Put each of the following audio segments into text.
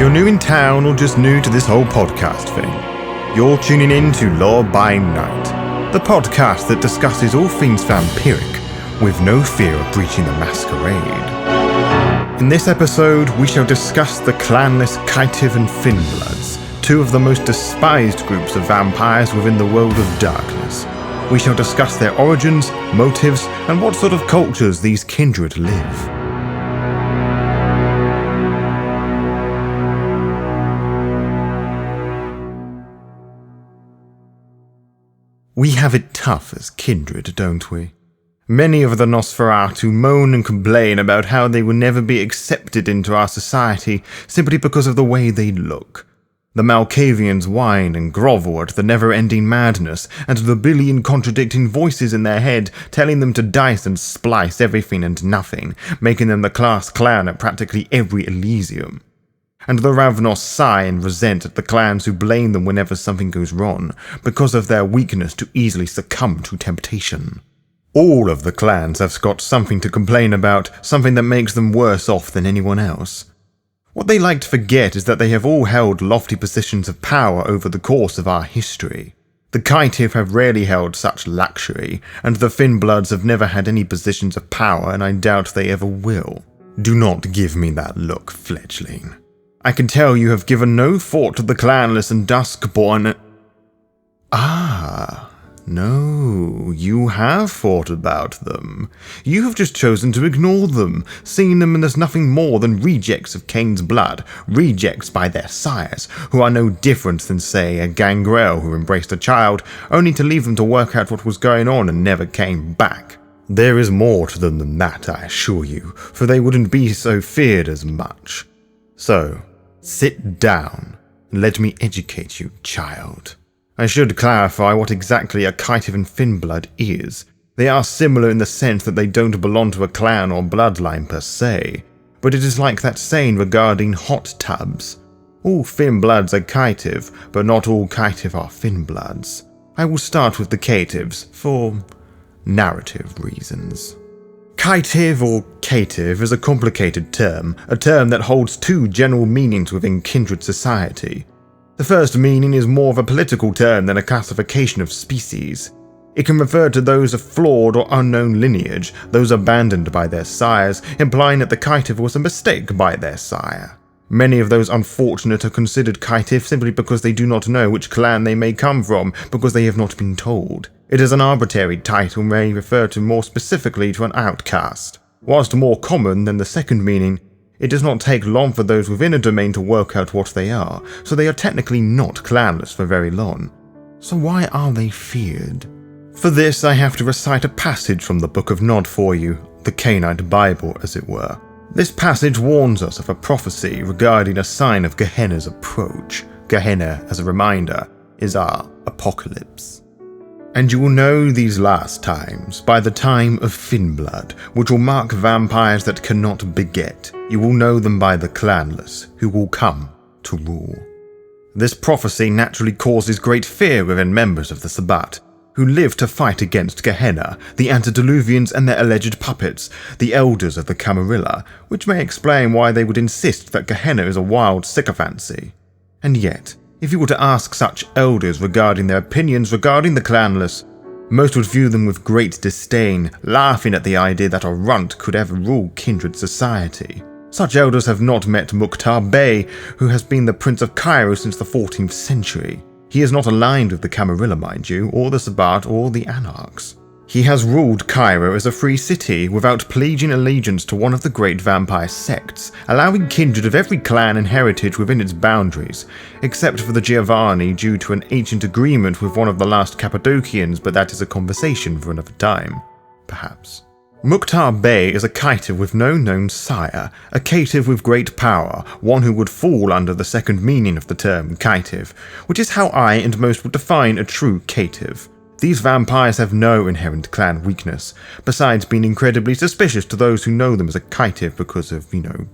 you're new in town or just new to this whole podcast thing, you're tuning in to Law by Night, the podcast that discusses all things vampiric with no fear of breaching the Masquerade. In this episode, we shall discuss the clanless Caitiff and Finnbloods, two of the most despised groups of vampires within the world of darkness. We shall discuss their origins, motives, and what sort of cultures these kindred live. We have it tough as kindred, don't we? Many of the Nosferatu moan and complain about how they will never be accepted into our society simply because of the way they look. The Malkavians whine and grovel at the never-ending madness and the billion contradicting voices in their head telling them to dice and splice everything and nothing, making them the class clown at practically every Elysium. And the Ravnos sigh and resent at the clans who blame them whenever something goes wrong, because of their weakness to easily succumb to temptation. All of the clans have got something to complain about, something that makes them worse off than anyone else. What they like to forget is that they have all held lofty positions of power over the course of our history. The Caitiff have rarely held such luxury, and the Finnbloods have never had any positions of power, and I doubt they ever will. Do not give me that look, fledgling. I can tell you have given no thought to the clanless and duskborn. No, you have thought about them. You have just chosen to ignore them, seeing them as nothing more than rejects of Cain's blood, rejects by their sires, who are no different than, say, a gangrel who embraced a child, only to leave them to work out what was going on and never came back. There is more to them than that, I assure you, for they wouldn't be so feared as much. So, sit down, and let me educate you, child. I should clarify what exactly a Caitiff and Finnblood is. They are similar in the sense that they don't belong to a clan or bloodline per se, but it is like that saying regarding hot tubs. All Finnbloods are Caitiff, but not all Caitiff are Finnbloods. I will start with the Caitiffs, for narrative reasons. Caitiff or Caitiff is a complicated term, a term that holds two general meanings within kindred society. The first meaning is more of a political term than a classification of species. It can refer to those of flawed or unknown lineage, those abandoned by their sires, implying that the Caitiff was a mistake by their sire. Many of those unfortunate are considered Caitiff simply because they do not know which clan they may come from, because they have not been told. It is an arbitrary title and may refer to more specifically to an outcast. Whilst more common than the second meaning, it does not take long for those within a domain to work out what they are, so they are technically not clanless for very long. So why are they feared? For this I have to recite a passage from the Book of Nod for you, the Canaanite Bible as it were. This passage warns us of a prophecy regarding a sign of Gehenna's approach. Gehenna, as a reminder, is our apocalypse. And you will know these last times by the time of Finnblood, which will mark vampires that cannot beget. You will know them by the clanless, who will come to rule. This prophecy naturally causes great fear within members of the Sabbat, who live to fight against Gehenna, the antediluvians and their alleged puppets, the elders of the Camarilla, which may explain why they would insist that Gehenna is a wild sycophancy. And yet, if you were to ask such elders regarding their opinions regarding the clanless, most would view them with great disdain, laughing at the idea that a runt could ever rule kindred society. Such elders have not met Mukhtar Bey, who has been the Prince of Cairo since the 14th century. He is not aligned with the Camarilla, mind you, or the Sabbat, or the Anarchs. He has ruled Cairo as a free city without pledging allegiance to one of the great vampire sects, allowing kindred of every clan and heritage within its boundaries, except for the Giovanni due to an ancient agreement with one of the last Cappadocians, but that is a conversation for another time, perhaps. Mukhtar Bey is a Caitiff with no known sire, a Caitiff with great power, one who would fall under the second meaning of the term Caitiff, which is how I and most would define a true Caitiff. These vampires have no inherent clan weakness, besides being incredibly suspicious to those who know them as a Caitiff because of,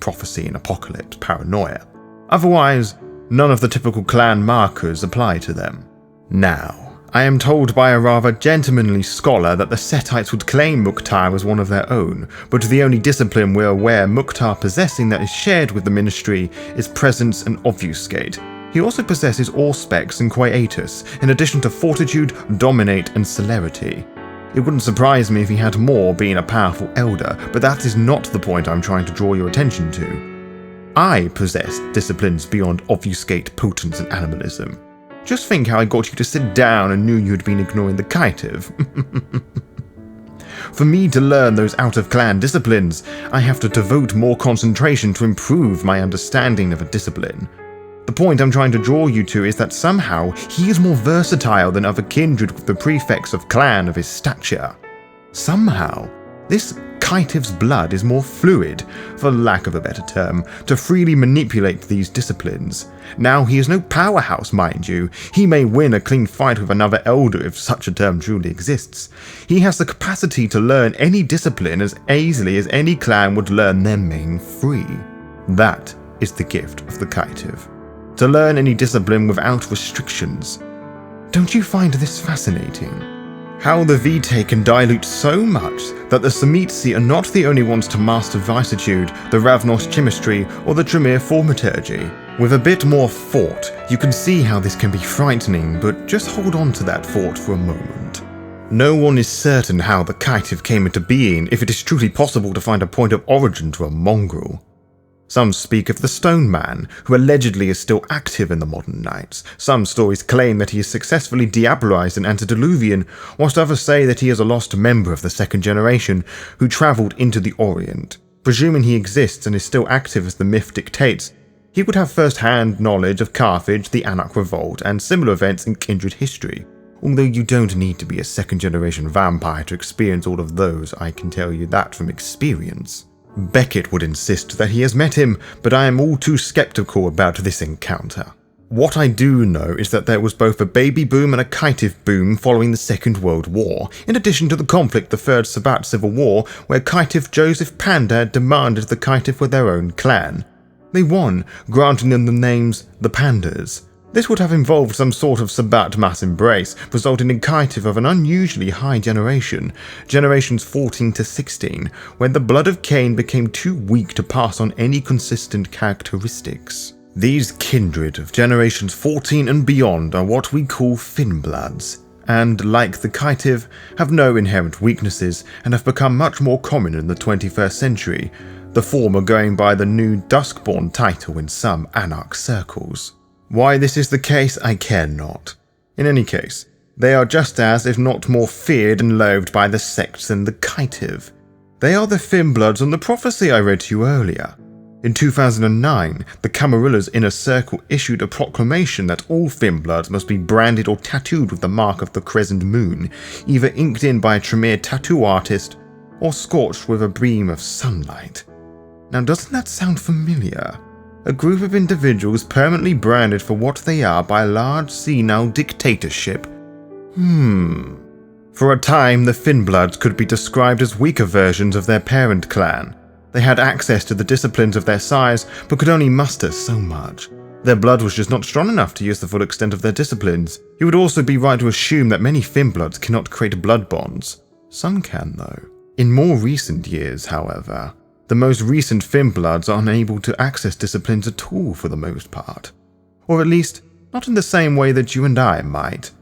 prophecy and apocalypse paranoia. Otherwise, none of the typical clan markers apply to them. Now, I am told by a rather gentlemanly scholar that the Settites would claim Mukhtar as one of their own, but the only discipline we're aware Mukhtar possessing that is shared with the ministry is presence and obfuscate. He also possesses Auspex and Caitiffs, in addition to fortitude, dominate, and celerity. It wouldn't surprise me if he had more, being a powerful elder, but that is not the point I'm trying to draw your attention to. I possess disciplines beyond obfuscate, potence, and animalism. Just think how I got you to sit down and knew you'd been ignoring the Caitiff. For me to learn those out-of-clan disciplines, I have to devote more concentration to improve my understanding of a discipline. The point I'm trying to draw you to is that somehow he is more versatile than other kindred with the prefix of clan of his stature. Somehow, this Caitiff's blood is more fluid, for lack of a better term, to freely manipulate these disciplines. Now, he is no powerhouse, mind you. He may win a clean fight with another elder if such a term truly exists. He has the capacity to learn any discipline as easily as any clan would learn their main free. That is the gift of the Caitiff. To learn any discipline without restrictions. Don't you find this fascinating? How the Vitae can dilute so much that the Semitsi are not the only ones to master Vicitude, the Ravnos chemistry, or the Tremere thaumaturgy. With a bit more thought, you can see how this can be frightening, but just hold on to that thought for a moment. No one is certain how the Caitiff came into being, if it is truly possible to find a point of origin to a mongrel. Some speak of the Stone Man, who allegedly is still active in the modern Knights. Some stories claim that he is successfully diabolized in Antediluvian, whilst others say that he is a lost member of the second generation who travelled into the Orient. Presuming he exists and is still active as the myth dictates, he would have first-hand knowledge of Carthage, the Anak Revolt, and similar events in Kindred history. Although you don't need to be a second-generation vampire to experience all of those, I can tell you that from experience. Beckett would insist that he has met him, but I am all too skeptical about this encounter. What I do know is that there was both a baby boom and a Caitiff boom following the Second World War, in addition to the conflict the Third Sabbat Civil War, where Caitiff Joseph Panda demanded the Caitiff were their own clan. They won, granting them the names the Pandas. This would have involved some sort of Sabbat mass embrace, resulting in Caitiff of an unusually high generation, generations 14 to 16, when the blood of Cain became too weak to pass on any consistent characteristics. These kindred of generations 14 and beyond are what we call Finbloods, and, like the Caitiff, have no inherent weaknesses and have become much more common in the 21st century, the former going by the new Duskborn title in some Anarch circles. Why this is the case, I care not. In any case, they are just as, if not more, feared and loathed by the sects than the Caitiff. They are the Finbloods on the prophecy I read to you earlier. In 2009, the Camarilla's Inner Circle issued a proclamation that all Finbloods must be branded or tattooed with the mark of the crescent moon, either inked in by a Tremere tattoo artist or scorched with a beam of sunlight. Now, doesn't that sound familiar? A group of individuals permanently branded for what they are by a large senile dictatorship? For a time, the Finbloods could be described as weaker versions of their parent clan. They had access to the disciplines of their sires, but could only muster so much. Their blood was just not strong enough to use the full extent of their disciplines. It would also be right to assume that many Finbloods cannot create blood bonds. Some can, though. In more recent years, however, the most recent Finbloods are unable to access disciplines at all for the most part. Or at least, not in the same way that you and I might.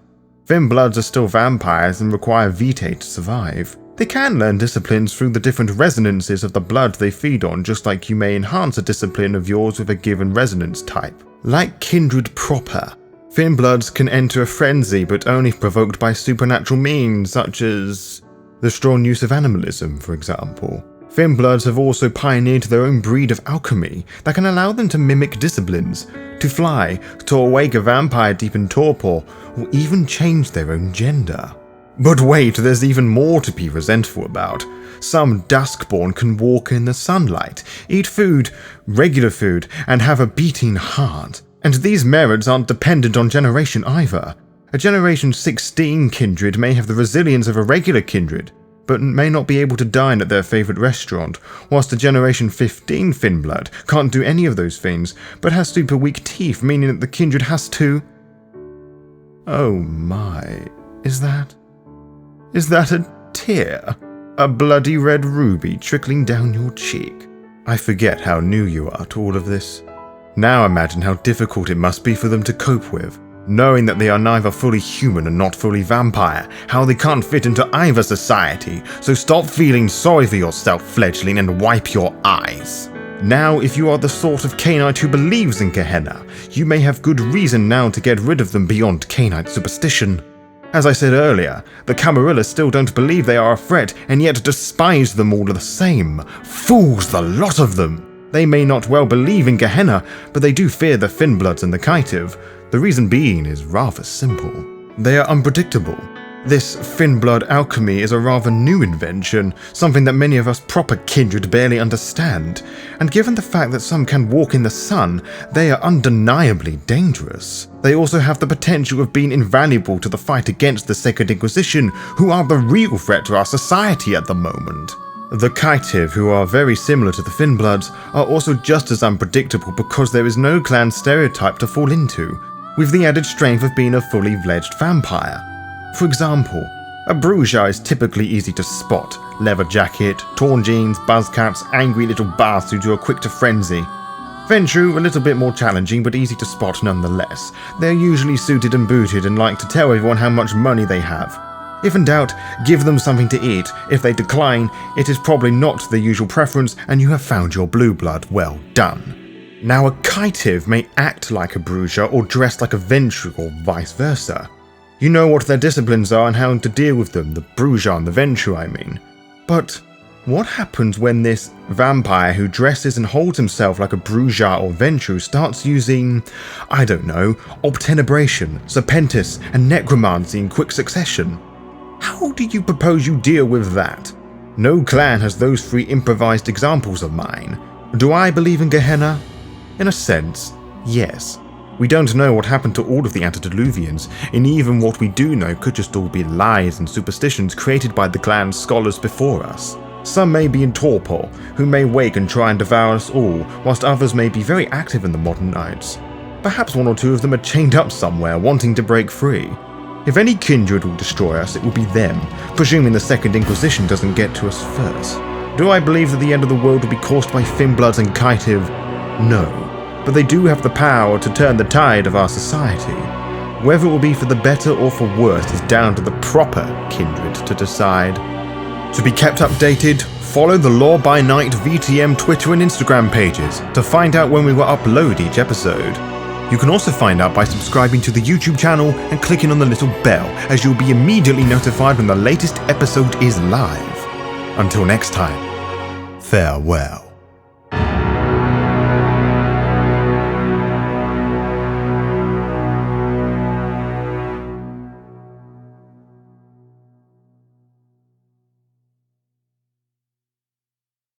Finbloods are still vampires and require vitae to survive. They can learn disciplines through the different resonances of the blood they feed on, just like you may enhance a discipline of yours with a given resonance type. Like Kindred proper, Finbloods can enter a frenzy, but only if provoked by supernatural means, such as the strong use of animalism, for example. Finbloods have also pioneered their own breed of alchemy that can allow them to mimic disciplines, to fly, to awake a vampire deep in torpor, or even change their own gender. But wait, there's even more to be resentful about. Some Duskborn can walk in the sunlight, eat food, regular food, and have a beating heart. And these merits aren't dependent on generation either. A Generation 16 kindred may have the resilience of a regular kindred, but may not be able to dine at their favourite restaurant, whilst a Generation 15 Finblood can't do any of those things, but has super weak teeth, meaning that the kindred has to... Oh my... Is that a tear? A bloody red ruby trickling down your cheek? I forget how new you are to all of this. Now imagine how difficult it must be for them to cope with, knowing that they are neither fully human and not fully vampire, how they can't fit into either society, so stop feeling sorry for yourself, fledgling, and wipe your eyes. Now, if you are the sort of Cainite who believes in Gehenna, you may have good reason now to get rid of them beyond Cainite superstition. As I said earlier, the Camarillas still don't believe they are a threat, and yet despise them all the same. Fools, the lot of them! They may not well believe in Gehenna, but they do fear the Finbloods and the Caitiff. The reason being is rather simple. They are unpredictable. This Finblood alchemy is a rather new invention, something that many of us proper Kindred barely understand, and given the fact that some can walk in the sun, they are undeniably dangerous. They also have the potential of being invaluable to the fight against the Second Inquisition, who are the real threat to our society at the moment. The Caitiff, who are very similar to the Finbloods, are also just as unpredictable because there is no clan stereotype to fall into, with the added strength of being a fully fledged vampire. For example, a Bruja is typically easy to spot: leather jacket, torn jeans, buzz caps, angry little bastards who are quick to frenzy. Ventrue, a little bit more challenging but easy to spot nonetheless. They are usually suited and booted and like to tell everyone how much money they have. If in doubt, give them something to eat. If they decline, it is probably not their usual preference and you have found your blue blood well done. Now, a Caitiff may act like a Bruja or dress like a Ventrue or vice versa. You know what their disciplines are and how to deal with them, the Bruja and the Ventrue, I mean. But what happens when this vampire who dresses and holds himself like a Bruja or Ventrue starts using, I don't know, obtenebration, serpentis, and necromancy in quick succession? How do you propose you deal with that? No clan has those three improvised examples of mine. Do I believe in Gehenna? In a sense, yes. We don't know what happened to all of the antediluvians, and even what we do know could just all be lies and superstitions created by the clan's scholars before us. Some may be in torpor, who may wake and try and devour us all, whilst others may be very active in the modern nights. Perhaps one or two of them are chained up somewhere, wanting to break free. If any kindred will destroy us, it will be them, presuming the Second Inquisition doesn't get to us first. Do I believe that the end of the world will be caused by Finbloods and Caitiff? No. But they do have the power to turn the tide of our society. Whether it will be for the better or for worse is down to the proper Kindred to decide. To be kept updated, follow the Law by Night VTM Twitter and Instagram pages to find out when we will upload each episode. You can also find out by subscribing to the YouTube channel and clicking on the little bell, as you'll be immediately notified when the latest episode is live. Until next time, farewell.